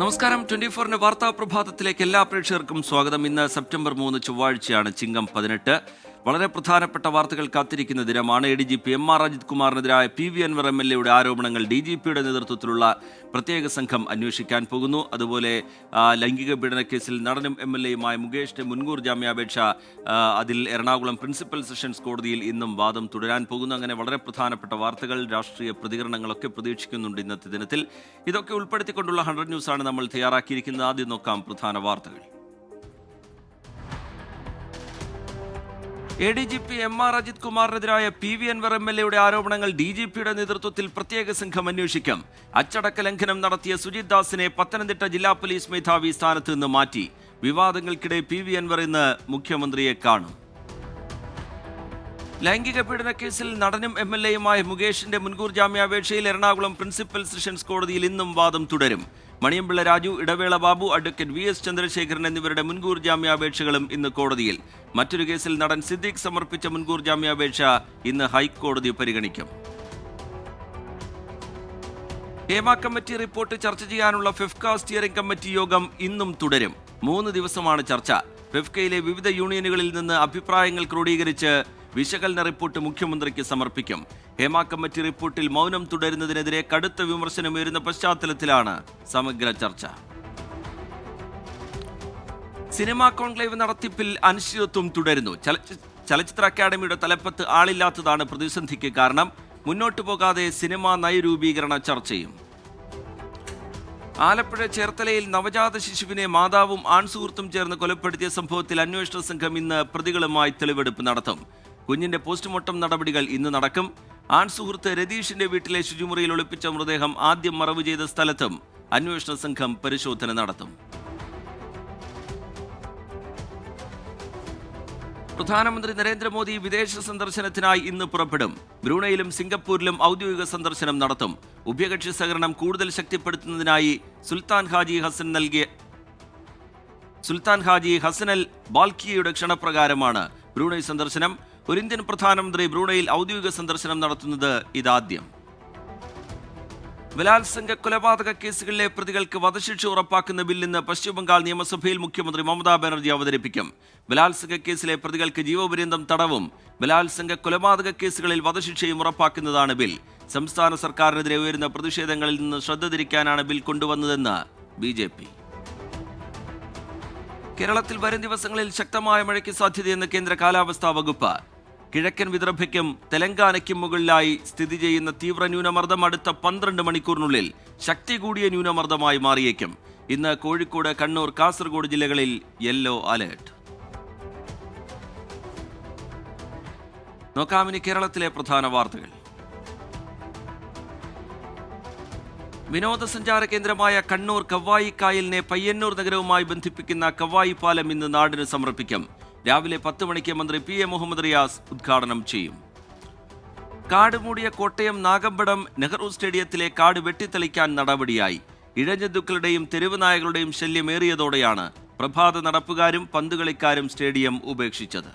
നമസ്കാരം. 24 വാർത്താ പ്രഭാതത്തിലേക്ക് എല്ലാ പ്രേക്ഷകർക്കും സ്വാഗതം. ഇന്ന് സെപ്റ്റംബർ 3 ചൊവ്വാഴ്ചയാണ്, ചിങ്ങം 18. വളരെ പ്രധാനപ്പെട്ട വാർത്തകൾ കാത്തിരിക്കുന്ന ദിനമാണ്. ADGP MR Ajith കുമാറിനെതിരായ PV Anwar MLA ആരോപണങ്ങൾ DGPയുടെ നേതൃത്വത്തിലുള്ള പ്രത്യേക സംഘം അന്വേഷിക്കാൻ പോകുന്നു. അതുപോലെ ലൈംഗിക പീഡന കേസിൽ നടനും MLAയുമായ മുകേഷിന്റെ മുൻകൂർ ജാമ്യാപേക്ഷ അതിൽ എറണാകുളം പ്രിൻസിപ്പൽ സെഷൻസ് കോടതിയിൽ ഇന്നും വാദം തുടരാൻ പോകുന്നു. അങ്ങനെ വളരെ പ്രധാനപ്പെട്ട വാർത്തകൾ, രാഷ്ട്രീയ പ്രതികരണങ്ങളൊക്കെ പ്രതീക്ഷിക്കുന്നുണ്ട് ഇന്നത്തെ ദിനത്തിൽ. ഇതൊക്കെ ഉൾപ്പെടുത്തിക്കൊണ്ടുള്ള 100 ന്യൂസാണ് നമ്മൾ തയ്യാറാക്കിയിരിക്കുന്നത്. ആദ്യം നോക്കാം പ്രധാന വാർത്തകൾ. ADGP MR Ajith കുമാറിനെതിരായ PV Anwar MLAയുടെ ആരോപണങ്ങൾ DGPയുടെ നേതൃത്വത്തിൽ പ്രത്യേക സംഘം അന്വേഷിക്കും. അച്ചടക്ക ലംഘനം നടത്തിയ സുജിത് ദാസിനെ പത്തനംതിട്ട ജില്ലാ പോലീസ് മേധാവി സ്ഥാനത്ത് നിന്ന് മാറ്റി. വിവാദങ്ങൾക്കിടെ PV അൻവർ ഇന്ന് മുഖ്യമന്ത്രിയെ കാണും. ലൈംഗിക പീഡന കേസിൽ നടനും MLAയുമായ മുകേഷിന്റെ മുൻകൂർ ജാമ്യാപേക്ഷയിൽ എറണാകുളം പ്രിൻസിപ്പൽ സെഷൻസ് കോടതിയിൽ ഇന്നും വാദം തുടരും. മണിയമ്പിള്ള രാജു, ഇടവേള ബാബു, അഡ്വക്കേറ്റ് VS ചന്ദ്രശേഖരൻ എന്നിവരുടെ മുൻകൂർ ജാമ്യാപേക്ഷകളും ഇന്ന് കോടതിയിൽ. മറ്റൊരു കേസിൽ നടൻ സിദ്ദീഖ് സമർപ്പിച്ച മുൻകൂർ ജാമ്യാപേക്ഷ ഇന്ന് ഹൈക്കോടതി പരിഗണിക്കും. ഹേമ കമ്മിറ്റി റിപ്പോർട്ട് ചർച്ച ചെയ്യാനുള്ള ഫെഫ്ക സ്റ്റിയറിംഗ് കമ്മിറ്റി യോഗം ഇന്നും തുടരും. 3 ദിവസമാണ് ചർച്ച. ഫെഫ്കയിലെ വിവിധ യൂണിയനുകളിൽ നിന്ന് അഭിപ്രായങ്ങൾ ക്രോഡീകരിച്ച് വിശകലന റിപ്പോർട്ട് മുഖ്യമന്ത്രിക്ക് സമർപ്പിക്കും. ഹേമ കമ്മിറ്റി റിപ്പോർട്ടിൽ മൗനം തുടരുന്നതിനെതിരെ കടുത്ത വിമർശനമുയരുന്ന പശ്ചാത്തലത്തിലാണ് സമഗ്ര ചർച്ച. സിനിമാ കോൺക്ലേവ് നടത്തിപ്പിൽ അനിശ്ചിതത്വം തുടരുന്നു. ചലച്ചിത്ര അക്കാദമിയുടെ തലപ്പത്ത് ആളില്ലാത്തതാണ് പ്രതിസന്ധിക്ക് കാരണം. മുന്നോട്ടു പോകാതെ സിനിമാ നയരൂപീകരണ ചർച്ചയും. ആലപ്പുഴ ചേർത്തലയിൽ നവജാത ശിശുവിനെ മാതാവും ആൺസുഹൃത്തും ചേർന്ന് കൊലപ്പെടുത്തിയ സംഭവത്തിൽ അന്വേഷണ സംഘം ഇന്ന് പ്രതികളുമായി തെളിവെടുപ്പ് നടത്തും. കുഞ്ഞിന്റെ പോസ്റ്റ്മോർട്ടം നടപടികൾ ഇന്ന് നടക്കും. ആൺസുഹൃത്ത് രതീഷിന്റെ വീട്ടിലെ ശുചിമുറിയിൽ ഒളിപ്പിച്ച മൃതദേഹം ആദ്യം മറവ് ചെയ്ത സ്ഥലത്തും അന്വേഷണ സംഘം പരിശോധന നടത്തും. പ്രധാനമന്ത്രി നരേന്ദ്രമോദി വിദേശ സന്ദർശനത്തിനായി ഇന്ന് പുറപ്പെടും. ബ്രൂണയിലും സിംഗപ്പൂരിലും ഔദ്യോഗിക സന്ദർശനം നടത്തും. ഉഭയകക്ഷി സഹകരണം കൂടുതൽ ശക്തിപ്പെടുത്തുന്നതിനായി സുൽത്താൻ ഹാജി ഹസൻ അൽ ബാൽക്കിയയുടെ ക്ഷണപ്രകാരമാണ് ബ്രൂണൈ സന്ദർശനം. ഒരു ഇന്ത്യൻ പ്രധാനമന്ത്രി ബ്രൂണയിൽ ഔദ്യോഗിക സന്ദർശനം നടത്തുന്നത് ഇതാദ്യം. ബലാത്സംഗ കൊലപാതക കേസുകളിലെ പ്രതികൾക്ക് വധശിക്ഷ ഉറപ്പാക്കുന്ന ബിൽ ഇന്ന് പശ്ചിമബംഗാൾ നിയമസഭയിൽ മുഖ്യമന്ത്രി മമതാ ബാനർജി അവതരിപ്പിക്കും. ബലാത്സംഗ കേസിലെ പ്രതികൾക്ക് ജീവപര്യന്തം തടവും ബലാത്സംഗ കൊലപാതക കേസുകളിൽ വധശിക്ഷയും ഉറപ്പാക്കുന്നതാണ് ബിൽ. സംസ്ഥാന സർക്കാരിനെതിരെ ഉയരുന്ന പ്രതിഷേധങ്ങളിൽ നിന്ന് ശ്രദ്ധ തിരിക്കാനാണ് ബിൽ കൊണ്ടുവന്നതെന്ന് BJP. കേരളത്തിൽ വരും ദിവസങ്ങളിൽ ശക്തമായ മഴയ്ക്ക് സാധ്യതയെന്ന് കേന്ദ്ര കാലാവസ്ഥാ വകുപ്പ്. കിഴക്കൻ വിദർഭയ്ക്കും തെലങ്കാനയ്ക്കും മുകളിലായി സ്ഥിതി ചെയ്യുന്ന തീവ്ര ന്യൂനമർദ്ദം അടുത്ത 12 മണിക്കൂറിനുള്ളിൽ ശക്തി കൂടിയ ന്യൂനമർദ്ദമായി മാറിയേക്കും. ഇന്ന് കോഴിക്കോട്, കണ്ണൂർ, കാസർഗോഡ് ജില്ലകളിൽ യെല്ലോ അലേർട്ട്. നോക്കാമിനി കേരളത്തിലെ പ്രധാന വാർത്തകൾ. വിനോദസഞ്ചാര കേന്ദ്രമായ കണ്ണൂർ കവ്വായി കായലിനെ പയ്യന്നൂർ നഗരവുമായി ബന്ധിപ്പിക്കുന്ന കവ്വായി പാലം ഇന്ന് നാടിന് സമർപ്പിക്കും. രാവിലെ 10 മണിക്ക് മന്ത്രി PA മുഹമ്മദ് റിയാസ് ഉദ്ഘാടനം ചെയ്യും. കാട് മൂടിയ കോട്ടയം നാഗമ്പടം നെഹ്റു സ്റ്റേഡിയത്തിലെ കാട് വെട്ടിത്തെളിക്കാൻ നടപടിയായി. ഇഴജന്തുക്കളുടെയും തെരുവ് നായകളുടെയും ശല്യമേറിയതോടെയാണ് പ്രഭാത നടപ്പുകാരും പന്തുകളിക്കാരും സ്റ്റേഡിയം ഉപേക്ഷിച്ചത്.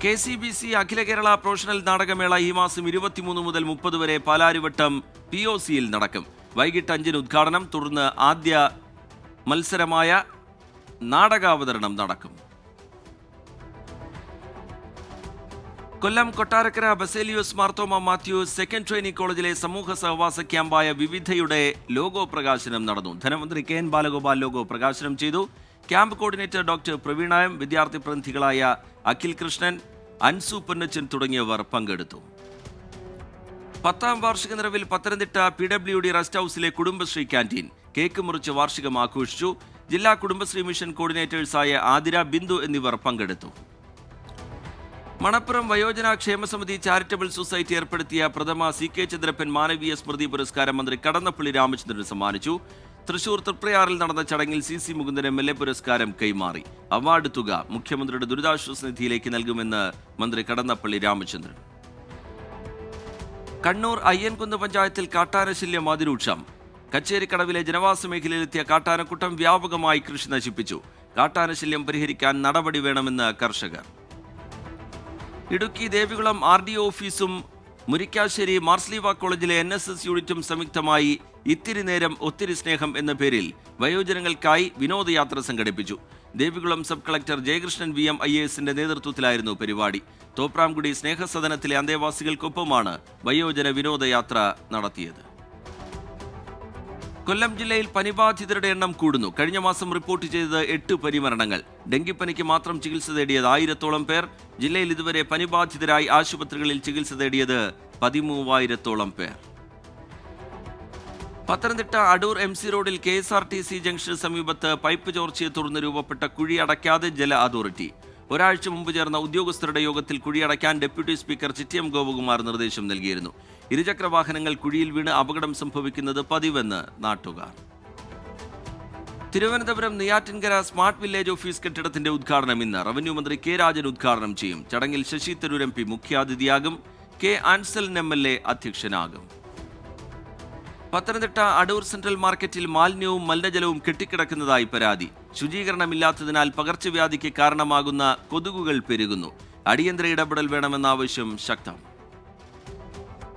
KCBC അഖില കേരള പ്രൊഫഷണൽ നാടകമേള ഈ മാസം 23 മുതൽ 30 വരെ പാലാരിവട്ടം POCയിൽ നടക്കും. വൈകിട്ട് 5-ന് ഉദ്ഘാടനം, തുടർന്ന് ആദ്യ മത്സരമായ നാടകാവതരണം നടക്കും. കൊല്ലം കൊട്ടാരക്കര ബസേലിയോസ് മാർത്തോമ മാത്യൂസ് സെക്കൻഡ് ട്രെയിനിങ് കോളേജിലെ സമൂഹ സഹവാസ ക്യാമ്പായ വിവിധയുടെ ലോഗോ പ്രകാശനം നടന്നു. ധനമന്ത്രി KN ബാലഗോപാൽ ലോഗോ പ്രകാശനം ചെയ്തു. Camp coordinator doctor Praveena M, വിദ്യാർത്ഥി പ്രതിനിധികളായ അഖിൽ കൃഷ്ണൻ, അൻസു പൊന്നച്ചൻ തുടങ്ങിയവർ പങ്കെടുത്തു. 10ാം വാർഷിക നിറവിൽ പത്തനംതിട്ട PWD റെസ്റ്റ് ഹൌസിലെ കുടുംബശ്രീ ക്യാൻറ്റീൻ കേക്ക് മുറിച്ച് വാർഷികം ആഘോഷിച്ചു. ജില്ലാ കുടുംബശ്രീ മിഷൻ കോർഡിനേറ്റേഴ്സായ ആതിര, ബിന്ദു എന്നിവർ പങ്കെടുത്തു. മണപ്പുറം വയോജന ക്ഷേമസമിതി ചാരിറ്റബിൾ സൊസൈറ്റി ഏർപ്പെടുത്തിയ പ്രഥമ CK ചന്ദ്രപ്പൻ മാനവീയ സ്മൃതി പുരസ്കാരം മന്ത്രി കടന്നപ്പള്ളി രാമചന്ദ്രൻ സമ്മാനിച്ചു. തൃശൂർ തൃപ്രയാറിൽ നടന്ന ചടങ്ങിൽ CC മുകുന്ദൻ MLA പുരസ്കാരം കൈമാറി. അവാർഡ് തുക മുഖ്യമന്ത്രിയുടെ ദുരിതാശ്വാസ നിധിയിലേക്ക് നൽകുമെന്ന് മന്ത്രി കടന്നപ്പള്ളി രാമചന്ദ്രൻ. കണ്ണൂർ അയ്യൻകുന്ന് പഞ്ചായത്തിൽ കാട്ടാനശല്യം അതിരൂക്ഷം. കച്ചേരിക്കടവിലെ ജനവാസ മേഖലയിലെത്തിയ കാട്ടാനക്കൂട്ടം വ്യാപകമായി കൃഷി നശിപ്പിച്ചു. കാട്ടാനശല്യം പരിഹരിക്കാൻ നടപടി വേണമെന്ന് കർഷകർ. ഇടുക്കി ദേവികുളം RDO ഓഫീസും മുരിക്കാശ്ശേരി മാർസ്ലീവ കോളേജിലെ NSS യൂണിറ്റും സംയുക്തമായി ഇത്തിരി നേരം ഒത്തിരി സ്നേഹം എന്ന പേരിൽ വയോജനങ്ങൾക്കായി വിനോദയാത്ര സംഘടിപ്പിച്ചു. Devikulam sub collector Jayakrishnan VM IASന്റെ നേതൃത്വത്തിലായിരുന്നു പരിപാടി. തോപ്രാംകുടി സ്നേഹസദനത്തിലെ അന്തേവാസികൾക്കൊപ്പമാണ് വയോജന വിനോദയാത്ര നടത്തിയത്. കൊല്ലം ജില്ലയിൽ പനിബാധിതരുടെ എണ്ണം കൂടുന്നു. കഴിഞ്ഞ മാസം റിപ്പോർട്ട് ചെയ്തത് 8 പരിമരണങ്ങൾ. ഡെങ്കിപ്പനിക്ക് മാത്രം ചികിത്സ തേടിയത് 1000-ഓളം പേർ. ജില്ലയിൽ ഇതുവരെ പനിബാധിതരായി ആശുപത്രികളിൽ ചികിത്സ തേടിയത് 13,000-ഓളം പേർ. പത്തനംതിട്ട അടൂർ MC റോഡിൽ KSRTC ജംഗ്ഷന് സമീപത്ത് പൈപ്പ് ചോർച്ചയെ തുടർന്ന് രൂപപ്പെട്ട കുഴി അടയ്ക്കാതെ ജല അതോറിറ്റി. ഒരാഴ്ച മുമ്പ് ചേർന്ന ഉദ്യോഗസ്ഥരുടെ യോഗത്തിൽ കുഴിയടയ്ക്കാൻ ഡെപ്യൂട്ടി സ്പീക്കർ ചിറ്റിയം ഗോപകുമാർ നിർദ്ദേശം നൽകിയിരുന്നു. ഇരുചക്ര വാഹനങ്ങൾ കുഴിയിൽ വീണ് അപകടം സംഭവിക്കുന്നത് പതിവെന്ന് നാട്ടുകാർ. Thiruvananthapuram Neyyattinkara smart village office കെട്ടിടത്തിന്റെ ഉദ്ഘാടനം ഇന്ന്. റവന്യൂ മന്ത്രി K രാജൻ ഉദ്ഘാടനം ചെയ്യും. ചടങ്ങിൽ ശശി തരൂർ MP മുഖ്യാതിഥിയാകും. K ആൻസലൻ MLA അധ്യക്ഷനാകും. പത്തനംതിട്ട അടൂർ സെൻട്രൽ മാർക്കറ്റിൽ മാലിന്യവും മലിനജലവും കെട്ടിക്കിടക്കുന്നതായി പരാതി. ശുചീകരണമില്ലാത്തതിനാൽ പകർച്ചവ്യാധിക്ക് കാരണമാകുന്ന കൊതുകുകൾ പെരുകുന്നു. അടിയന്തര ഇടപെടൽ വേണമെന്ന ആവശ്യം ശക്തം.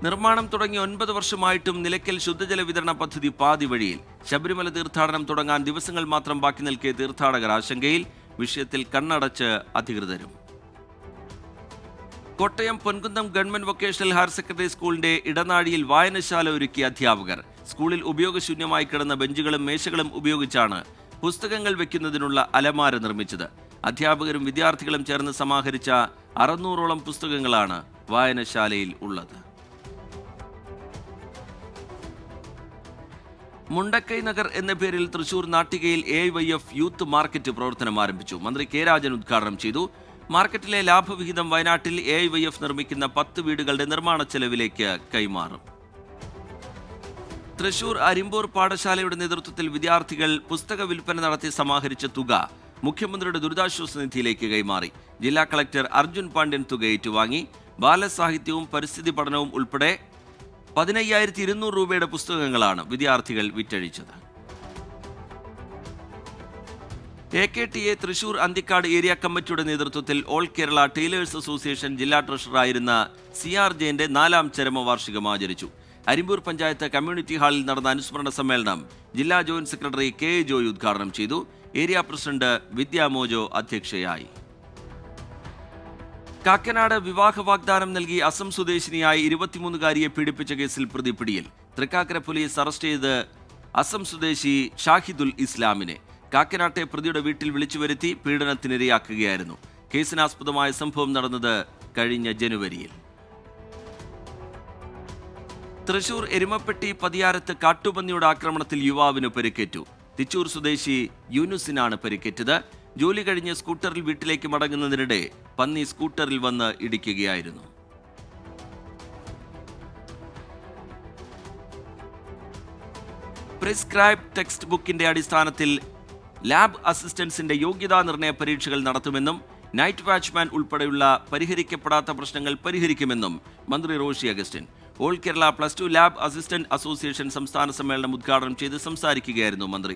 നിർമ്മാണം തുടങ്ങി 9 വർഷമായിട്ടും നിലയ്ക്കൽ ശുദ്ധജല വിതരണ പദ്ധതി പാതി വഴിയിൽ. ശബരിമല തീർത്ഥാടനം തുടങ്ങാൻ ദിവസങ്ങൾ മാത്രം ബാക്കി നിൽക്കെ തീർത്ഥാടകർ ആശങ്കയിൽ. വിഷയത്തിൽ കണ്ണടച്ച് അധികൃതരും. Kottayam Ponkunnam government vocational higher secondary സ്കൂളിന്റെ ഇടനാഴിയിൽ വായനശാല ഒരുക്കിയ അധ്യാപകർ. സ്കൂളിൽ ഉപയോഗശൂന്യമായി കിടന്ന ബെഞ്ചുകളും മേശകളും ഉപയോഗിച്ചാണ് പുസ്തകങ്ങൾ വെക്കുന്നതിനുള്ള അലമാര നിർമ്മിച്ചത്. അധ്യാപകരും വിദ്യാർത്ഥികളും ചേർന്ന് സമാഹരിച്ച 600ഓളം പുസ്തകങ്ങളാണ് വായനശാലയിൽ ഉള്ളത്. മുണ്ടക്കൈ നഗർ എന്ന പേരിൽ തൃശൂർ നാട്ടികയിൽ AIYF യൂത്ത് മാർക്കറ്റ് പ്രവർത്തനം ആരംഭിച്ചു. മന്ത്രി K രാജൻ ഉദ്ഘാടനം ചെയ്തു. മാർക്കറ്റിലെ ലാഭവിഹിതം വയനാട്ടിൽ AIYF നിർമ്മിക്കുന്ന 10 വീടുകളുടെ നിർമ്മാണ ചെലവിലേക്ക് കൈമാറും. തൃശൂർ അരിമ്പൂർ പാഠശാലയുടെ നേതൃത്വത്തിൽ വിദ്യാർത്ഥികൾ പുസ്തക വിൽപ്പന നടത്തി സമാഹരിച്ച തുക മുഖ്യമന്ത്രിയുടെ ദുരിതാശ്വാസ നിധിയിലേക്ക് കൈമാറി. ജില്ലാ കളക്ടർ അർജുൻ പാണ്ഡ്യൻ തുക ഏറ്റുവാങ്ങി. ബാലസാഹിത്യവും പരിസ്ഥിതി പഠനവും ഉൾപ്പെടെ 15,200 രൂപയുടെ പുസ്തകങ്ങളാണ് വിദ്യാർത്ഥികൾ വിറ്റഴിച്ചത്. AKTA തൃശൂർ അന്തിക്കാട് ഏരിയ കമ്മിറ്റിയുടെ നേതൃത്വത്തിൽ ഓൾ കേരള ടൈലേഴ്സ് അസോസിയേഷൻ ജില്ലാ ട്രഷററായിരുന്ന CR ജയന്റെ 4ാം ചരമവാർഷികം ആചരിച്ചു. അരിമ്പൂർ പഞ്ചായത്ത് കമ്മ്യൂണിറ്റി ഹാളിൽ നടന്ന അനുസ്മരണ സമ്മേളനം ജില്ലാ ജോയിന്റ് സെക്രട്ടറി KA ജോയ് ഉദ്ഘാടനം ചെയ്തു. ഏരിയ പ്രസിഡന്റ് വിദ്യാ മോജോ അധ്യക്ഷയായി. കാക്കനാട് വിവാഹ വാഗ്ദാനം നൽകി അസം സ്വദേശിനിയായ 23-കാരിയെ പീഡിപ്പിച്ച കേസിൽ പ്രതി പിടിയിൽ. തൃക്കാക്കര പോലീസ് അറസ്റ്റ് ചെയ്ത് അസം സ്വദേശി ഷാഹിദുൽ ഇസ്ലാമിനെ കാക്കനാട്ടെ പ്രതിയുടെ വീട്ടിൽ വിളിച്ചു വരുത്തി പീഡനത്തിനിരയാക്കുകയായിരുന്നു. കേസിനാസ്പദമായ സംഭവം നടന്നത് കഴിഞ്ഞ ജനുവരിയിൽ. തൃശൂർ എരുമപ്പെട്ടി പതിയാരത്ത് കാട്ടുപന്നിയുടെ ആക്രമണത്തിൽ യുവാവിന് പരിക്കേറ്റു. തിച്ചൂർ സ്വദേശി യൂനുസിനാണ് പരിക്കേറ്റത്. ജോലി കഴിഞ്ഞ് സ്കൂട്ടറിൽ വീട്ടിലേക്ക് മടങ്ങുന്നതിനിടെ പന്നി സ്കൂട്ടറിൽ വന്ന് ഇടിക്കുകയായിരുന്നു. പ്രിസ്ക്രൈബ് ടെക്സ്റ്റ് ബുക്കിന്റെ അടിസ്ഥാനത്തിൽ ലാബ് അസിസ്റ്റൻസിന്റെ യോഗ്യതാ നിർണയ പരീക്ഷകൾ നടത്തുമെന്നും നൈറ്റ് വാച്ച്മാൻ ഉൾപ്പെടെയുള്ള പരിഹരിക്കപ്പെടാത്ത പ്രശ്നങ്ങൾ പരിഹരിക്കുമെന്നും മന്ത്രി Roshi Augustine. All Kerala +2 lab assistant association സംസ്ഥാന സമ്മേളനം ഉദ്ഘാടനം ചെയ്ത് സംസാരിക്കുകയായിരുന്നു മന്ത്രി.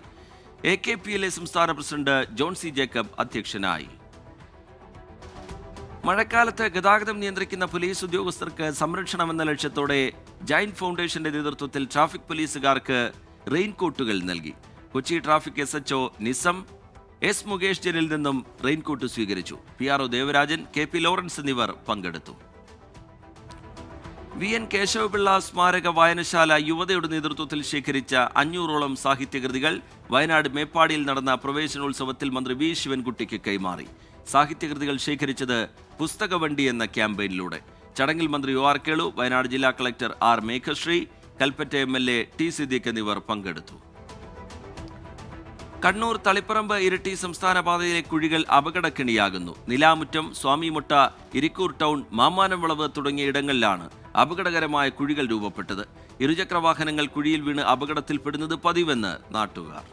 AKPLA സംസ്ഥാന പ്രസിഡന്റ് ജോൺ C ജേക്കബ് അധ്യക്ഷനായി. മഴക്കാലത്ത് ഗതാഗതം നിയന്ത്രിക്കുന്ന പോലീസ് ഉദ്യോഗസ്ഥർക്ക് സംരക്ഷണമെന്ന ലക്ഷ്യത്തോടെ ജൈന്റ് ഫൗണ്ടേഷന്റെ നേതൃത്വത്തിൽ ട്രാഫിക് പോലീസുകാർക്ക് റെയിൻകോട്ടുകൾ നൽകി. Kochi traffic SHO Nisam S Mukesh ജനിൽ നിന്നും റെയിൻകോട്ട് സ്വീകരിച്ചു. PRO ദേവരാജൻ, KP ലോറൻസ് എന്നിവർ പങ്കെടുത്തു. VN കേശവപിള്ള സ്മാരക വായനശാല യുവതയുടെ നേതൃത്വത്തിൽ ശേഖരിച്ച 500ഓളം സാഹിത്യകൃതികൾ വയനാട് മേപ്പാടിയിൽ നടന്ന പ്രവേശനോത്സവത്തിൽ മന്ത്രി V ശിവൻകുട്ടിക്ക് കൈമാറി. സാഹിത്യകൃതികൾ ശേഖരിച്ചത് പുസ്തകവണ്ടി എന്ന ക്യാമ്പയിനിലൂടെ. ചടങ്ങിൽ മന്ത്രി OR കേളു, വയനാട് ജില്ലാ collector R Meghashree, Kalpetta MLA T Siddique എന്നിവർ പങ്കെടുത്തു. കണ്ണൂർ തളിപ്പറമ്പ് ഇരിട്ടി സംസ്ഥാന പാതയിലെ കുഴികൾ അപകടക്കെണിയാകുന്നു. നിലാമുറ്റം, സ്വാമിമുട്ട, ഇരിക്കൂർ ടൗൺ, മാമാനം വളവ് തുടങ്ങിയ ഇടങ്ങളിലാണ് അപകടകരമായ കുഴികൾ രൂപപ്പെട്ടത്. ഇരുചക്ര വാഹനങ്ങൾ കുഴിയിൽ വീണ് അപകടത്തിൽപ്പെടുന്നത് പതിവെന്ന് നാട്ടുകാർ.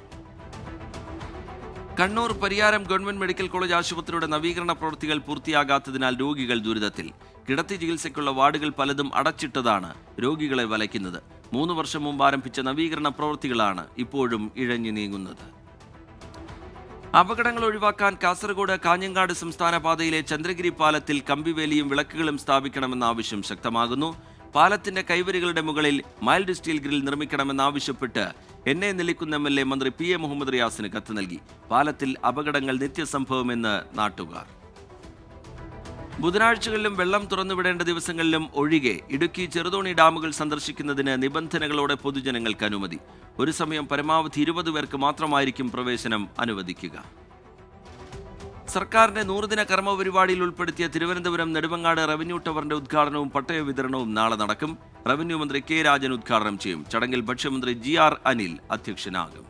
Kannur Pariyaram government medical college ആശുപത്രിയുടെ നവീകരണ പ്രവൃത്തികൾ പൂർത്തിയാകാത്തതിനാൽ രോഗികൾ ദുരിതത്തിൽ. കിടത്തി ചികിത്സയ്ക്കുള്ള വാർഡുകൾ പലതും അടച്ചിട്ടതാണ് രോഗികളെ വലയ്ക്കുന്നത്. 3 വർഷം മുമ്പ് ആരംഭിച്ച നവീകരണ പ്രവൃത്തികളാണ് ഇപ്പോഴും ഇഴഞ്ഞു നീങ്ങുന്നത്. അപകടങ്ങൾ ഒഴിവാക്കാൻ കാസർഗോഡ് കാഞ്ഞങ്ങാട് സംസ്ഥാന പാതയിലെ ചന്ദ്രഗിരി പാലത്തിൽ കമ്പിവേലിയും വിളക്കുകളും സ്ഥാപിക്കണമെന്ന ആവശ്യം ശക്തമാകുന്നു. പാലത്തിന്റെ കൈവരികളുടെ മുകളിൽ മൈൽഡ് സ്റ്റീൽ ഗ്രിൽ നിർമ്മിക്കണമെന്നാവശ്യപ്പെട്ട് എന്നെ നിലയ്ക്കുന്ന MLA മന്ത്രി PA മുഹമ്മദ് റിയാസിന് കത്ത് നൽകി. പാലത്തിൽ അപകടങ്ങൾ നിത്യസംഭവമെന്ന് നാട്ടുകാർ. ബുധനാഴ്ചകളിലും വെള്ളം തുറന്നുവിടേണ്ട ദിവസങ്ങളിലും ഒഴികെ ഇടുക്കി ചെറുതോണി ഡാമുകൾ സന്ദർശിക്കുന്നതിന് നിബന്ധനകളോടെ പൊതുജനങ്ങൾക്ക് അനുമതി. ഒരു സമയം പരമാവധി 20 പേർക്ക് മാത്രമായിരിക്കും പ്രവേശനം അനുവദിക്കുക. സർക്കാരിന്റെ 100 ദിന കർമ്മ പരിപാടിയിൽ ഉൾപ്പെടുത്തിയ തിരുവനന്തപുരം നെടുമങ്ങാട് റവന്യൂ ടവറിന്റെ ഉദ്ഘാടനവും പട്ടയ വിതരണവും നാളെ നടക്കും. റവന്യൂ മന്ത്രി K രാജൻ ഉദ്ഘാടനം ചെയ്യും. ചടങ്ങിൽ ഭക്ഷ്യമന്ത്രി GR അനിൽ അധ്യക്ഷനാകും.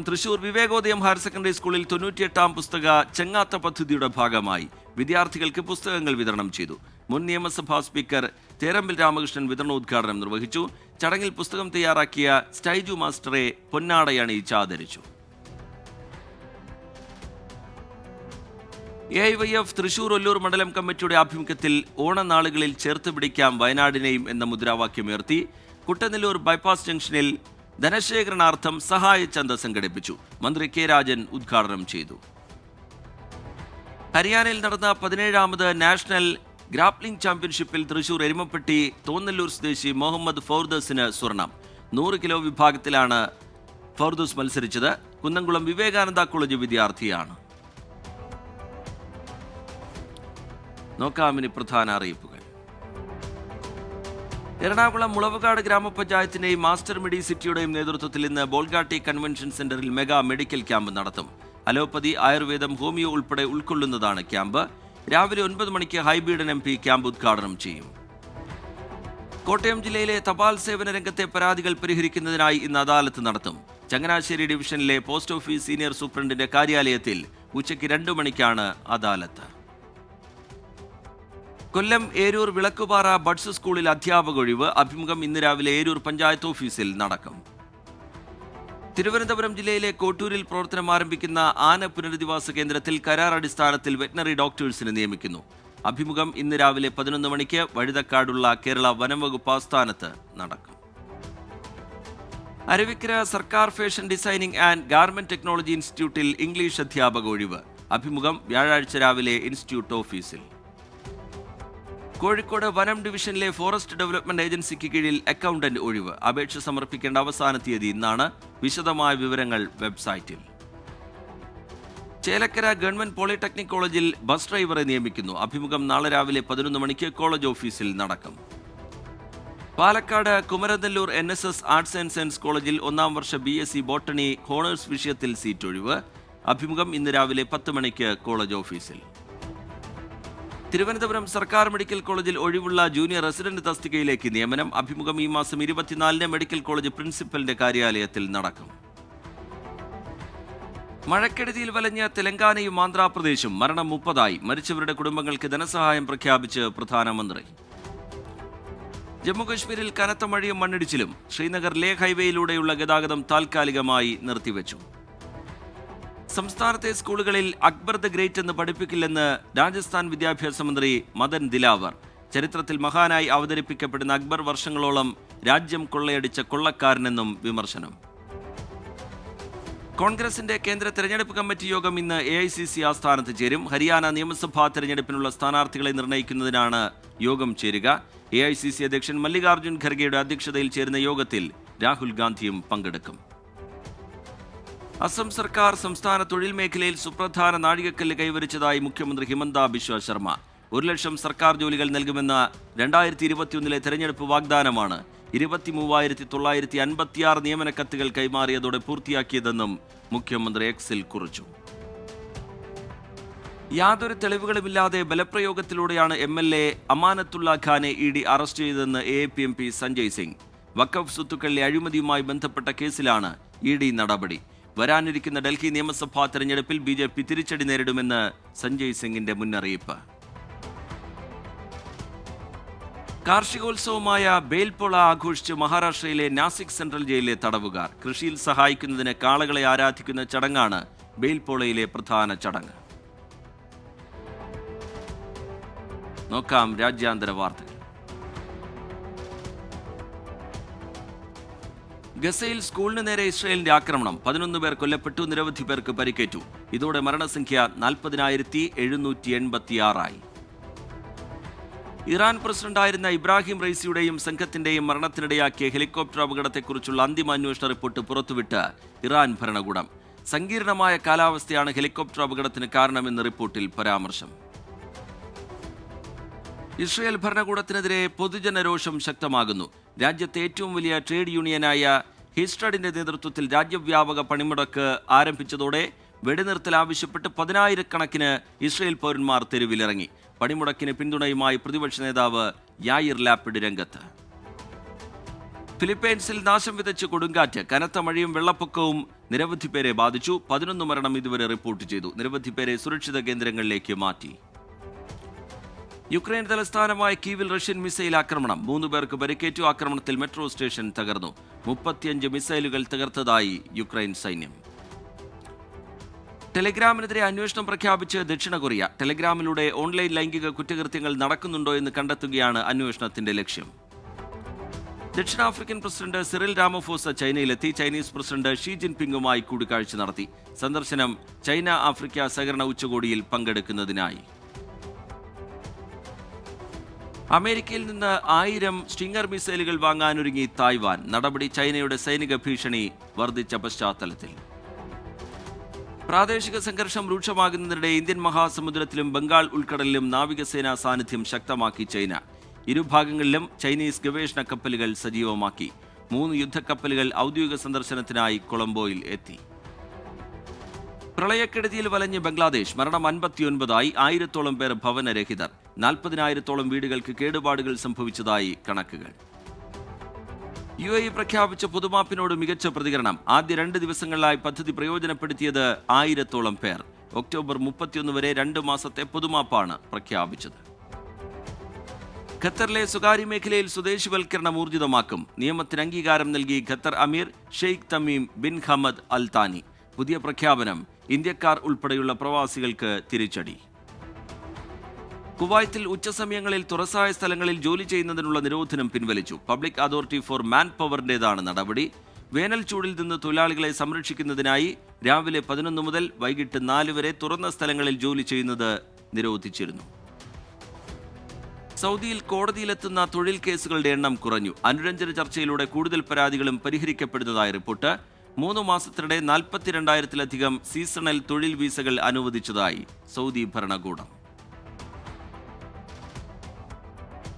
തൃശൂർ വിവേകോദയം ഹയർ സെക്കൻഡറി സ്കൂളിൽ 98ാം പുസ്തക ചെങ്ങാത്ത പദ്ധതിയുടെ ഭാഗമായി വിദ്യാർത്ഥികൾക്ക് പുസ്തകങ്ങൾ വിതരണം ചെയ്തു. മുൻ നിയമസഭാ സ്പീക്കർ തേരമ്പിൽ രാമകൃഷ്ണൻ വിതരണോദ്ഘാടനം നിർവഹിച്ചു. ചടങ്ങിൽ പുസ്തകം തയ്യാറാക്കിയ സ്റ്റൈജു മാസ്റ്ററെ പൊന്നാടയണിയിച്ച് ആദരിച്ചു. AIYF തൃശൂർ ഒല്ലൂർ മണ്ഡലം കമ്മിറ്റിയുടെ ആഭിമുഖ്യത്തിൽ ഓണനാളുകളിൽ ചേർത്ത് പിടിക്കാം വയനാടിനെയും എന്ന മുദ്രാവാക്യമുയർത്തി കുട്ടനെല്ലൂർ ബൈപ്പാസ് ജംഗ്ഷനിൽ ധനശേഖരണാർത്ഥം സഹായ ചന്ത സംഘടിപ്പിച്ചു. മന്ത്രി K രാജൻ ഉദ്ഘാടനം ചെയ്തു. ഹരിയാനയിൽ നടന്ന 17ാമത് നാഷണൽ ഗ്രാപ്ലിംഗ് ചാമ്പ്യൻഷിപ്പിൽ തൃശൂർ എരുമപ്പെട്ടി തോന്നല്ലൂർ സ്വദേശി മുഹമ്മദ് ഫൗർദസിന് സ്വർണം. 100 കിലോ വിഭാഗത്തിലാണ് ഫൗർദസ് മത്സരിച്ചത്. കുന്നംകുളം വിവേകാനന്ദ കോളേജ് വിദ്യാർത്ഥിയാണ്. നോക്കാമിനി പ്രധാന അറിയിപ്പുകൾ. എറണാകുളം മുളവുകാട് ഗ്രാമപഞ്ചായത്തിന്റെയും മാസ്റ്റർ മെഡിസിറ്റിയുടെയും നേതൃത്വത്തിൽ ഇന്ന് ബോൾഗാട്ടി കൺവെൻഷൻ സെന്ററിൽ മെഗാ മെഡിക്കൽ ക്യാമ്പ് നടത്തും. അലോപ്പതി, ആയുർവേദം, ഹോമിയോ ഉൾപ്പെടെ ഉൾക്കൊള്ളുന്നതാണ് ക്യാമ്പ്. രാവിലെ 9 മണിക്ക് ഹൈബീഡൻ MP ക്യാമ്പ് ഉദ്ഘാടനം ചെയ്യും. കോട്ടയം ജില്ലയിലെ തപാൽ സേവന രംഗത്തെ പരാതികൾ പരിഹരിക്കുന്നതിനായി ഇന്ന് അദാലത്ത് നടത്തും. ചങ്ങനാശ്ശേരി ഡിവിഷനിലെ പോസ്റ്റ് ഓഫീസ് സീനിയർ സൂപ്രണ്ടിന്റെ കാര്യാലയത്തിൽ ഉച്ചയ്ക്ക് 2 മണിക്കാണ് അദാലത്ത്. കൊല്ലം ഏരൂർ വിളക്കുപാറ ബഡ്സ് സ്കൂളിൽ അധ്യാപക ഒഴിവ്. അഭിമുഖം ഇന്ന് രാവിലെ ഏരൂർ പഞ്ചായത്ത് ഓഫീസിൽ നടക്കും. തിരുവനന്തപുരം ജില്ലയിലെ കോട്ടൂരിൽ പ്രവർത്തനം ആരംഭിക്കുന്ന ആന പുനരധിവാസ കേന്ദ്രത്തിൽ കരാർ അടിസ്ഥാനത്തിൽ വെറ്റനറി ഡോക്ടേഴ്സിനെ നിയമിക്കുന്നു. അഭിമുഖം ഇന്ന് രാവിലെ 11 മണിക്ക് വഴുതക്കാടുള്ള കേരള വനംവകുപ്പ് ആസ്ഥാനത്ത് നടക്കും. അരുവിക്കര സർക്കാർ fashion designing and garment technology ഇൻസ്റ്റിറ്റ്യൂട്ടിൽ ഇംഗ്ലീഷ് അധ്യാപക ഒഴിവ്. അഭിമുഖം വ്യാഴാഴ്ച രാവിലെ ഇൻസ്റ്റിറ്റ്യൂട്ട് ഓഫീസിൽ. കോഴിക്കോട് വനം ഡിവിഷനിലെ ഫോറസ്റ്റ് ഡെവലപ്മെന്റ് ഏജൻസിക്ക് കീഴിൽ അക്കൗണ്ടന്റ് ഒഴിവ്. അപേക്ഷ സമർപ്പിക്കേണ്ട അവസാന തീയതി ഇന്നാണ്. വിശദമായ വിവരങ്ങൾ വെബ്സൈറ്റിൽ. ചേലക്കര ഗവൺമെന്റ് പോളിടെക്നിക് കോളേജിൽ ബസ് ഡ്രൈവറെ നിയമിക്കുന്നു. അഭിമുഖം നാളെ രാവിലെ 11 മണിക്ക് കോളേജ് ഓഫീസിൽ നടക്കും. Palakkad Kumaranellur NSS arts and science കോളേജിൽ 1ാം വർഷ BSc ബോട്ടണി ഹോണേഴ്സ് വിഷയത്തിൽ സീറ്റ് ഒഴിവ്. അഭിമുഖം ഇന്ന് രാവിലെ 10 മണിക്ക് കോളേജ് ഓഫീസിൽ. തിരുവനന്തപുരം സർക്കാർ മെഡിക്കൽ കോളേജിൽ ഒഴിവുള്ള ജൂനിയർ റെസിഡന്റ് തസ്തികയിലേക്ക് നിയമനം. അഭിമുഖം ഈ മാസം 24-ന് മെഡിക്കൽ കോളേജ് പ്രിൻസിപ്പലിന്റെ കാര്യാലയത്തിൽ നടക്കും. മഴക്കെടുതിയിൽ വലഞ്ഞ തെലങ്കാനയും ആന്ധ്രാപ്രദേശും. മരണം 30ആയി. മരിച്ചവരുടെ കുടുംബങ്ങൾക്ക് ധനസഹായം പ്രഖ്യാപിച്ച് പ്രധാനമന്ത്രി. ജമ്മുകശ്മീരിൽ കനത്ത മഴയും മണ്ണിടിച്ചിലും. ശ്രീനഗർ ലേ ഹൈവേയിലൂടെയുള്ള ഗതാഗതം താൽക്കാലികമായി നിർത്തിവെച്ചു. സംസ്ഥാനത്തെ സ്കൂളുകളിൽ അക്ബർ ദ ഗ്രേറ്റ് എന്ന് പഠിപ്പിക്കില്ലെന്ന് രാജസ്ഥാൻ വിദ്യാഭ്യാസ മന്ത്രി മദൻ ദിലാവർ. ചരിത്രത്തിൽ മഹാനായി അവതരിപ്പിക്കപ്പെടുന്ന അക്ബർ വർഷങ്ങളോളം രാജ്യം കൊള്ളയടിച്ച കൊള്ളക്കാരനെന്നും വിമർശനം. കോൺഗ്രസിന്റെ കേന്ദ്ര തെരഞ്ഞെടുപ്പ് കമ്മിറ്റി യോഗം ഇന്ന് AICC ആസ്ഥാനത്ത് ചേരും. ഹരിയാന നിയമസഭാ തെരഞ്ഞെടുപ്പിനുള്ള സ്ഥാനാർത്ഥികളെ നിർണ്ണയിക്കുന്നതിനാണ് യോഗം ചേരുക. AICC അധ്യക്ഷൻ മല്ലികാർജ്ജുൻ ഖർഗെയുടെ അധ്യക്ഷതയിൽ ചേരുന്ന യോഗത്തിൽ രാഹുൽ ഗാന്ധിയും പങ്കെടുക്കും. അസം സർക്കാർ സംസ്ഥാന തൊഴിൽ മേഖലയിൽ സുപ്രധാന നാഴികക്കല്ല് കൈവരിച്ചതായി മുഖ്യമന്ത്രി ഹിമന്ത ബിശ്വ ശർമ്മ. 1 ലക്ഷം സർക്കാർ ജോലികൾ നൽകുമെന്ന 2021 തെരഞ്ഞെടുപ്പ് വാഗ്ദാനമാണ് 23,956 നിയമന കത്തുകൾ കൈമാറിയതോടെ പൂർത്തിയാക്കിയതെന്നും മുഖ്യമന്ത്രി എക്സിൽ കുറിച്ചു. യാതൊരു തെളിവുകളുമില്ലാതെ ബലപ്രയോഗത്തിലൂടെയാണ് MLA അമാനത്തുള്ള ഖാനെ ED അറസ്റ്റ് ചെയ്തതെന്ന് AAPMP സഞ്ജയ് സിംഗ്. വഖഫ് സ്വത്തുക്കളിലെ അഴിമതിയുമായി ബന്ധപ്പെട്ട കേസിലാണ് ED നടപടി. വരാനിരിക്കുന്ന ഡൽഹി നിയമസഭാ തെരഞ്ഞെടുപ്പിൽ BJP തിരിച്ചടി നേരിടുമെന്ന് സഞ്ജയ് സിംഗിന്റെ മുന്നറിയിപ്പ്. കാർഷികോത്സവമായ ബേൽപോള ആഘോഷിച്ച് മഹാരാഷ്ട്രയിലെ നാസിക് സെൻട്രൽ ജയിലിലെ തടവുകാർ. കൃഷിയിൽ സഹായിക്കുന്നതിന് കാളകളെ ആരാധിക്കുന്ന ചടങ്ങാണ് ബേൽപോളയിലെ പ്രധാന ചടങ്ങ്. നോക്കാം രാജ്യാന്തര വാർത്തകൾ. ഗസയിൽ സ്കൂളിന് നേരെ ഇസ്രായേലിന്റെ ആക്രമണം. 11 പേർ കൊല്ലപ്പെട്ടു, നിരവധി പേർക്ക് പരിക്കേറ്റു. ഇതോടെ മരണസംഖ്യ 40,786 ആയി. ഇറാൻ പ്രസിഡന്റായിരുന്ന ഇബ്രാഹിം റൈസിയുടെയും സംഘത്തിന്റെയും മരണത്തിനിടയാക്കിയ ഹെലികോപ്റ്റർ അപകടത്തെക്കുറിച്ചുള്ള അന്തിമ അന്വേഷണ റിപ്പോർട്ട് പുറത്തുവിട്ട് ഇറാൻ ഭരണകൂടം. സങ്കീർണമായ കാലാവസ്ഥയാണ് ഹെലികോപ്റ്റർ അപകടത്തിന് കാരണമെന്ന് റിപ്പോർട്ടിൽ പരാമർശം. ഇസ്രയേൽ ഭരണകൂടത്തിനെതിരെ പൊതുജനരോഷം ശക്തമാകുന്നു. രാജ്യത്തെ ഏറ്റവും വലിയ ട്രേഡ് യൂണിയനായ ഹിസ്റ്റഡിന്റെ നേതൃത്വത്തിൽ രാജ്യവ്യാപക പണിമുടക്ക് ആരംഭിച്ചതോടെ വെടിനിർത്തൽ ആവശ്യപ്പെട്ട് 10,000-കണക്കിന് ഇസ്രയേൽ പൗരന്മാർ തെരുവിലിറങ്ങി. പണിമുടക്കിന് പിന്തുണയുമായി പ്രതിപക്ഷ നേതാവ് യായിർ ലാപ്പിഡ് രംഗത്ത്. ഫിലിപ്പൈൻസിൽ നാശം വിതച്ച് കൊടുങ്കാറ്റ്. കനത്ത മഴയും വെള്ളപ്പൊക്കവും നിരവധി പേരെ ബാധിച്ചു. 11 മരണം ഇതുവരെ റിപ്പോർട്ട് ചെയ്തു. നിരവധി പേരെ സുരക്ഷിത കേന്ദ്രങ്ങളിലേക്ക് മാറ്റി. യുക്രൈൻ തലസ്ഥാനമായ കീവിൽ റഷ്യൻ മിസൈൽ ആക്രമണം. 3 പേർക്ക് പരിക്കേറ്റു. ആക്രമണത്തിൽ മെട്രോ സ്റ്റേഷൻ തകർന്നു. 35 മിസൈലുകൾ തകർത്തതായി യുക്രൈൻ സൈന്യം. ടെലിഗ്രാമിനെതിരെ അന്വേഷണം പ്രഖ്യാപിച്ച് ദക്ഷിണ കൊറിയ. ടെലിഗ്രാമിലൂടെ ഓൺലൈൻ ലൈംഗിക കുറ്റകൃത്യങ്ങൾ നടക്കുന്നുണ്ടോ എന്ന് കണ്ടെത്തുകയാണ് അന്വേഷണത്തിന്റെ ലക്ഷ്യം. ദക്ഷിണാഫ്രിക്കൻ പ്രസിഡന്റ് സിറിൽ രാമഫോസ ചൈനയിലെത്തി. ചൈനീസ് പ്രസിഡന്റ് ഷീ ജിൻപിങ്ങുമായി കൂടിക്കാഴ്ച നടത്തി. സന്ദർശനം ചൈന ആഫ്രിക്ക സഹകരണ ഉച്ചകോടിയിൽ പങ്കെടുക്കുന്നതിനായി. അമേരിക്കയിൽ നിന്ന് 1000 സ്റ്റിംഗർ മിസൈലുകൾ വാങ്ങാനൊരുങ്ങി തായ്വാൻ. നടപടി ചൈനയുടെ സൈനിക ഭീഷണി വർദ്ധിച്ച പശ്ചാത്തലത്തിൽ. പ്രാദേശിക സംഘർഷം രൂക്ഷമാകുന്നതിനിടെ ഇന്ത്യൻ മഹാസമുദ്രത്തിലും ബംഗാൾ ഉൾക്കടലിലും നാവികസേനാ സാന്നിധ്യം ശക്തമാക്കി ചൈന. ഇരുഭാഗങ്ങളിലും ചൈനീസ് ഗവേഷണ കപ്പലുകൾ സജീവമാക്കി. 3 യുദ്ധക്കപ്പലുകൾ ഔദ്യോഗിക സന്ദർശനത്തിനായി കൊളംബോയിൽ എത്തി. പ്രളയക്കെടുതിയിൽ വലഞ്ഞ് ബംഗ്ലാദേശ്. മരണം 59ആയി. 1000-ഓളം പേർ ഭവനരഹിതർ. 40,000-ഓളം വീടുകൾക്ക് കേടുപാടുകൾ സംഭവിച്ചതായി കണക്കുകൾ. UAE പ്രഖ്യാപിച്ച പൊതുമാപ്പിനോട് മികച്ച പ്രതികരണം. ആദ്യ 2 ദിവസങ്ങളിലായി പദ്ധതി പ്രയോജനപ്പെടുത്തിയത് 1000-ഓളം പേർ. ഒക്ടോബർ 31 വരെ 2 മാസത്തെ പൊതുമാപ്പാണ് പ്രഖ്യാപിച്ചത്. ഖത്തറിലെ സ്വകാര്യ മേഖലയിൽ സ്വദേശിവൽക്കരണം ഊർജിതമാക്കും. നിയമത്തിന് അംഗീകാരം നൽകി ഖത്തർ അമീർ Sheikh Tamim bin Hamad Al താനി. പുതിയ പ്രഖ്യാപനം ഇന്ത്യക്കാർ ഉൾപ്പെടെയുള്ള പ്രവാസികൾക്ക് തിരിച്ചടി. കുവൈത്തിൽ ഉച്ചസമയങ്ങളിൽ തുറസായ സ്ഥലങ്ങളിൽ ജോലി ചെയ്യുന്നതിനുള്ള നിരോധനം പിൻവലിച്ചു. പബ്ലിക് അതോറിറ്റി ഫോർ മാൻ പവറിന്റേതാണ് നടപടി. വേനൽ ചൂടിൽ നിന്ന് തൊഴിലാളികളെ സംരക്ഷിക്കുന്നതിനായി രാവിലെ 11 മുതൽ വൈകിട്ട് 4 വരെ തുറന്ന സ്ഥലങ്ങളിൽ ജോലി ചെയ്യുന്നത് നിരോധിച്ചിരുന്നു. സൗദിയിൽ കോടതിയിലെത്തുന്ന തൊഴിൽ കേസുകളുടെ എണ്ണം കുറഞ്ഞു. അനുരഞ്ജന ചർച്ചയിലൂടെ കൂടുതൽ പരാതികളും പരിഹരിക്കപ്പെടുന്നതായി റിപ്പോർട്ട്. 3 മാസത്തിനിടെ 42,000-ലധികം സീസണൽ തൊഴിൽ വീസകൾ അനുവദിച്ചതായി സൗദി ഭരണകൂടം.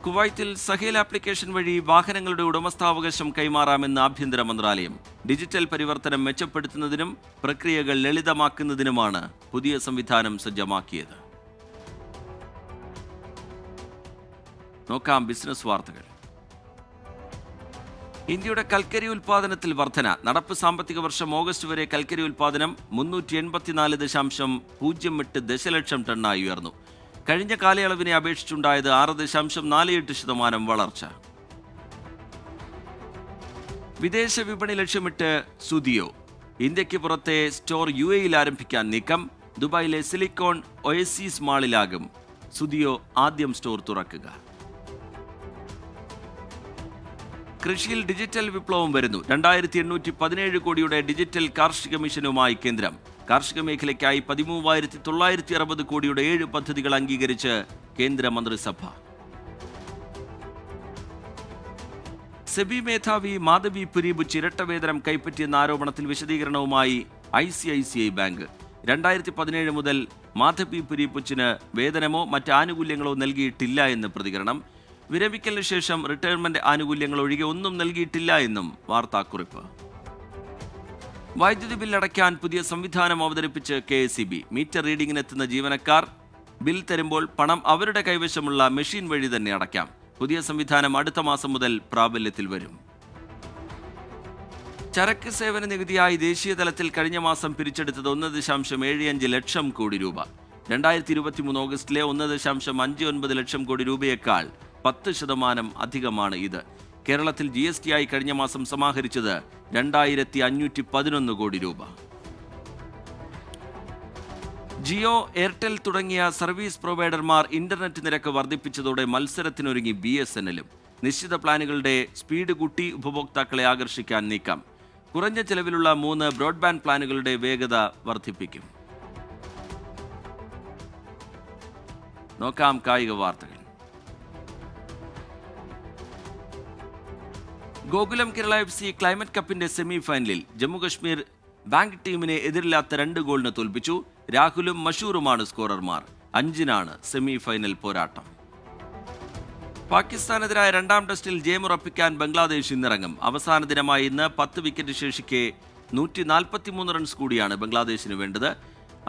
കുവൈത്തിൽ സഹേൽ ആപ്ലിക്കേഷൻ വഴി വാഹനങ്ങളുടെ ഉടമസ്ഥാവകാശം കൈമാറാമെന്ന് ആഭ്യന്തര മന്ത്രാലയം. ഡിജിറ്റൽ പരിവർത്തനം മെച്ചപ്പെടുത്തുന്നതിനും പ്രക്രിയകൾ ലളിതമാക്കുന്നതിനുമാണ് പുതിയ സംവിധാനം സജ്ജമാക്കിയത്. നോക്കാം ബിസിനസ് വാർത്തകൾ. ഇന്ത്യയുടെ കൽക്കരി ഉൽപ്പാദനത്തിൽ വർധന. നടപ്പ് സാമ്പത്തിക വർഷം ഓഗസ്റ്റ് വരെ കൽക്കരി ഉൽപ്പാദനം 384.08 ദശലക്ഷം ടണ്ണായി ഉയർന്നു. കഴിഞ്ഞ കാലയളവിനെ അപേക്ഷിച്ചുണ്ടായത് 6.48% വളർച്ച. വിദേശ വിപണി ലക്ഷ്യമിട്ട് സുദിയോ. ഇന്ത്യക്ക് പുറത്തെ സ്റ്റോർ UAEയിൽ ആരംഭിക്കാൻ നീക്കം. ദുബായിലെ സിലിക്കോൺ ഒയസിസ് മാളിലാകും സുദിയോ ആദ്യം സ്റ്റോർ തുറക്കുക. കൃഷിയിൽ ഡിജിറ്റൽ വിപ്ലവം വരുന്നു. 2817 കോടിയുടെ ഡിജിറ്റൽ കാർഷിക മിഷനുമായി കേന്ദ്രം. കാർഷിക മേഖലയ്ക്കായി 13,960 കോടിയുടെ 7 പദ്ധതികൾ അംഗീകരിച്ച് കേന്ദ്ര മന്ത്രിസഭ. സെബി മേധാവി മാധവി പുരീബുച്ച് ഇരട്ടവേതനം കൈപ്പറ്റിയെന്ന ആരോപണത്തിൽ വിശദീകരണവുമായി ICICI ബാങ്ക്. 2017 മുതൽ മാധവി പുരീബുച്ചിന് വേതനമോ മറ്റ് ആനുകൂല്യങ്ങളോ നൽകിയിട്ടില്ല എന്ന് പ്രതികരണം. വിരമിക്കലിന് ശേഷം റിട്ടയർമെന്റ് ആനുകൂല്യങ്ങൾ ഒഴികെ ഒന്നും നൽകിയിട്ടില്ല എന്നും വാർത്താക്കുറിപ്പ്. വൈദ്യുതി ബിൽ അടയ്ക്കാൻ പുതിയ സംവിധാനം അവതരിപ്പിച്ച് KSEB. മീറ്റർ റീഡിംഗിനെത്തുന്ന ജീവനക്കാർ ബിൽ തരുമ്പോൾ പണം അവരുടെ കൈവശമുള്ള മെഷീൻ വഴി തന്നെ അടയ്ക്കാം. പുതിയ സംവിധാനം അടുത്ത മാസം മുതൽ പ്രാബല്യത്തിൽ വരും. ചരക്ക് സേവന നികുതിയായി ദേശീയ തലത്തിൽ കഴിഞ്ഞ മാസം പിരിച്ചെടുത്തത് 1.75 ലക്ഷം കോടി രൂപ. 2023 ഓഗസ്റ്റിലെ 1.59 ലക്ഷം കോടി രൂപയേക്കാൾ 10% അധികമാണ് ഇത്. കേരളത്തിൽ GST ആയി കഴിഞ്ഞ മാസം സമാഹരിച്ചത് 2,511 കോടി രൂപ. ജിയോ, എയർടെൽ തുടങ്ങിയ സർവീസ് പ്രൊവൈഡർമാർ ഇന്റർനെറ്റ് നിരക്ക് വർദ്ധിപ്പിച്ചതോടെ മത്സരത്തിനൊരുങ്ങി BSNLും. നിശ്ചിത പ്ലാനുകളുടെ സ്പീഡ് കൂട്ടി ഉപഭോക്താക്കളെ ആകർഷിക്കാൻ നീക്കം. കുറഞ്ഞ ചെലവിലുള്ള 3 ബ്രോഡ്ബാൻഡ് പ്ലാനുകളുടെ വേഗത വർദ്ധിപ്പിക്കും. നോക്കാം കായിക വാർത്തകൾ. ഗോകുലം കേരള FC ക്ലൈമറ്റ് കപ്പിന്റെ സെമി ഫൈനലിൽ ജമ്മുകശ്മീർ ബാങ്ക് ടീമിനെ എതിരില്ലാത്ത 2 ഗോളിന് തോൽപ്പിച്ചു. രാഹുലും മഷൂറുമാണ് സ്കോറർമാർ. 5-നാണ് സെമി ഫൈനൽ പോരാട്ടം. പാകിസ്ഥാനെതിരായ 2ാം ടെസ്റ്റിൽ ജയമുറപ്പിക്കാൻ ബംഗ്ലാദേശ് ഇന്നിറങ്ങും. അവസാന ദിനമായ ഇന്ന് 10 വിക്കറ്റ് ശേഷിക്കെ 143 റൺസ് കൂടിയാണ് ബംഗ്ലാദേശിന് വേണ്ടത്.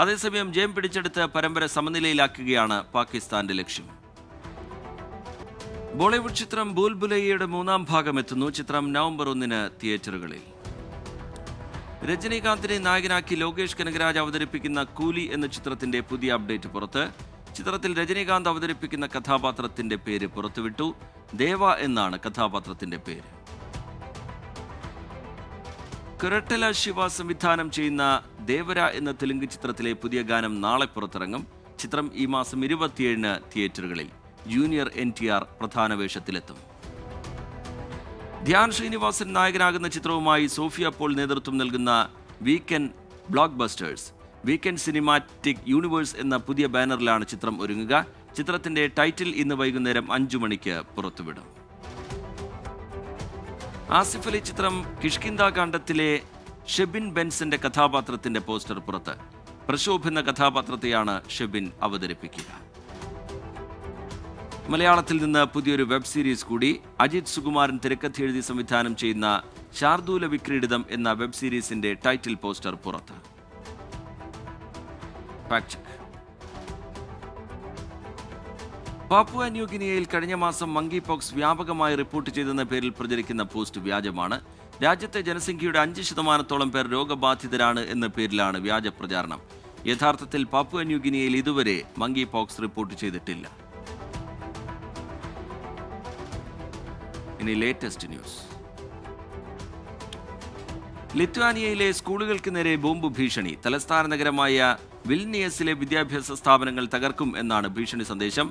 അതേസമയം ജയം പിടിച്ചെടുത്ത് പരമ്പര സമനിലയിലാക്കുകയാണ് പാകിസ്ഥാന്റെ ലക്ഷ്യം. ബോളിവുഡ് ചിത്രം ബുൽബുലയ്യയുടെ 3ാം ഭാഗം എത്തുന്നു. ചിത്രം നവംബർ 1-ന് തിയേറ്ററുകളിൽ. രജനീകാന്തിനെ നായകനാക്കി ലോകേഷ് കനകരാജ് അവതരിപ്പിക്കുന്ന കൂലി എന്ന ചിത്രത്തിന്റെ പുതിയ അപ്ഡേറ്റ് പുറത്ത്. ചിത്രത്തിൽ രജനീകാന്ത് അവതരിപ്പിക്കുന്ന കഥാപാത്രത്തിന്റെ പേര് പുറത്തുവിട്ടു. ദേവ എന്നാണ് കഥാപാത്രത്തിന്റെ പേര്. കൊരട്ടല ശിവ സംവിധാനം ചെയ്യുന്ന ദേവര എന്ന തെലുങ്ക് ചിത്രത്തിലെ പുതിയ ഗാനം നാളെ പുറത്തിറങ്ങും. ചിത്രം ഈ മാസം 27-ന് തിയേറ്ററുകളിൽ. ജൂനിയർ NTR പ്രധാന വേഷത്തിലെത്തും. ധ്യാൻ ശ്രീനിവാസൻ നായകനാകുന്ന ചിത്രവുമായി സോഫിയ പോൾ നേതൃത്വം നൽകുന്ന weekend block busters weekend cinematic universe എന്ന പുതിയ ബാനറിലാണ് ചിത്രം ഒരുങ്ങുക. ചിത്രത്തിന്റെ ടൈറ്റിൽ ഇന്ന് വൈകുന്നേരം 5 മണിക്ക് പുറത്തുവിടും. ആസിഫ് അലി ചിത്രം കിഷ്കിന്ദ കാണ്ഡത്തിലെ ഷെബിൻ ബെൻസന്റെ കഥാപാത്രത്തിന്റെ പോസ്റ്റർ പുറത്ത്. പ്രശോഭ് എന്ന കഥാപാത്രത്തെയാണ് ഷെബിൻ അവതരിപ്പിക്കുക. മലയാളത്തിൽ നിന്ന് പുതിയൊരു വെബ് സീരീസ് കൂടി. അജിത് സുകുമാരൻ തിരക്കഥ എഴുതി സംവിധാനം ചെയ്യുന്ന ശാർദൂല വിക്രീഡിതം എന്ന വെബ് സീരീസിന്റെ ടൈറ്റിൽ പോസ്റ്റർ പുറത്ത്. പാപ്പുവ ന്യൂഗിനിയയിൽ കഴിഞ്ഞ മാസം മങ്കി പോക്സ് വ്യാപകമായി റിപ്പോർട്ട് ചെയ്തെന്ന പേരിൽ പ്രചരിക്കുന്ന പോസ്റ്റ് വ്യാജമാണ്. രാജ്യത്തെ ജനസംഖ്യയുടെ 5% പേർ രോഗബാധിതരാണ് എന്ന പേരിലാണ് വ്യാജ പ്രചാരണം. യഥാർത്ഥത്തിൽ പാപ്പുവ ന്യൂഗിനിയയിൽ ഇതുവരെ മങ്കി പോക്സ് റിപ്പോർട്ട് ചെയ്തിട്ടില്ല. ഇനി ലേറ്റസ്റ്റ് ന്യൂസ്. ലിത്വാനിയയിലെ സ്കൂളുകൾക്ക് നേരെ ബോംബ് ഭീഷണി. തലസ്ഥാന നഗരമായ വിൽനിയസിലെ വിദ്യാഭ്യാസ സ്ഥാപനങ്ങൾ തകർക്കും എന്നാണ് ഭീഷണി സന്ദേശം.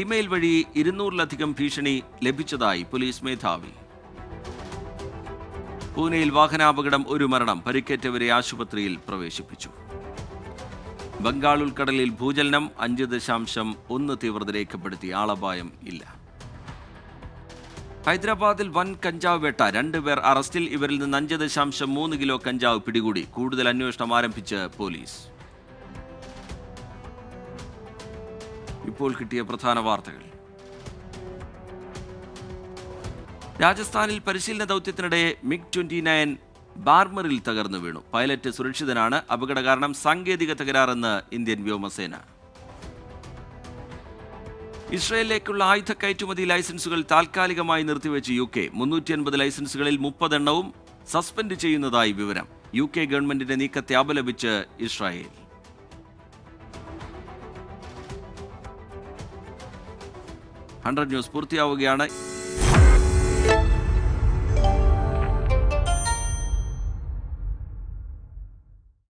ഇമെയിൽ വഴി 200-ലധികം ഭീഷണി ലഭിച്ചതായി പോലീസ് മേധാവി. പൂനെയിൽ വാഹനാപകടം, 1 മരണം, പരിക്കേറ്റവരെ ആശുപത്രിയിൽ പ്രവേശിപ്പിച്ചു. ബംഗാൾ ഉൾക്കടലിൽ ഭൂചലനം, 5.1 തീവ്രത രേഖപ്പെടുത്തി. ആളപായം ഇല്ല. ഹൈദരാബാദിൽ വൻ കഞ്ചാവ് വേട്ട. 2 പേർ അറസ്റ്റിൽ. ഇവരിൽ നിന്ന് 5.3 കിലോ കഞ്ചാവ് പിടികൂടി. കൂടുതൽ അന്വേഷണം ആരംഭിച്ച് പോലീസ്. ഇപ്പോൾ കിട്ടിയ പ്രധാന വാർത്തകൾ. രാജസ്ഥാനിൽ പരിശീലന ദൗത്യത്തിനിടെ MiG-29 ബാർമറിൽ തകർന്നു വീണു. പൈലറ്റ് സുരക്ഷിതനാണ്. അപകട കാരണം സാങ്കേതിക തകരാറെന്ന് ഇന്ത്യൻ വ്യോമസേന. ഇസ്രയേലിലേക്കുള്ള ആയുധ കയറ്റുമതി ലൈസൻസുകൾ താൽക്കാലികമായി നിർത്തിവെച്ച് UK. 350 ലൈസൻസുകളിൽ 30 എണ്ണവും സസ്പെൻഡ് ചെയ്യുന്നതായി വിവരം. UK ഗവൺമെന്റിന്റെ നീക്കത്തെ അപലപിച്ച് ഇസ്രായേൽ. ന്യൂസ് പൂർത്തിയാവുകയാണ്.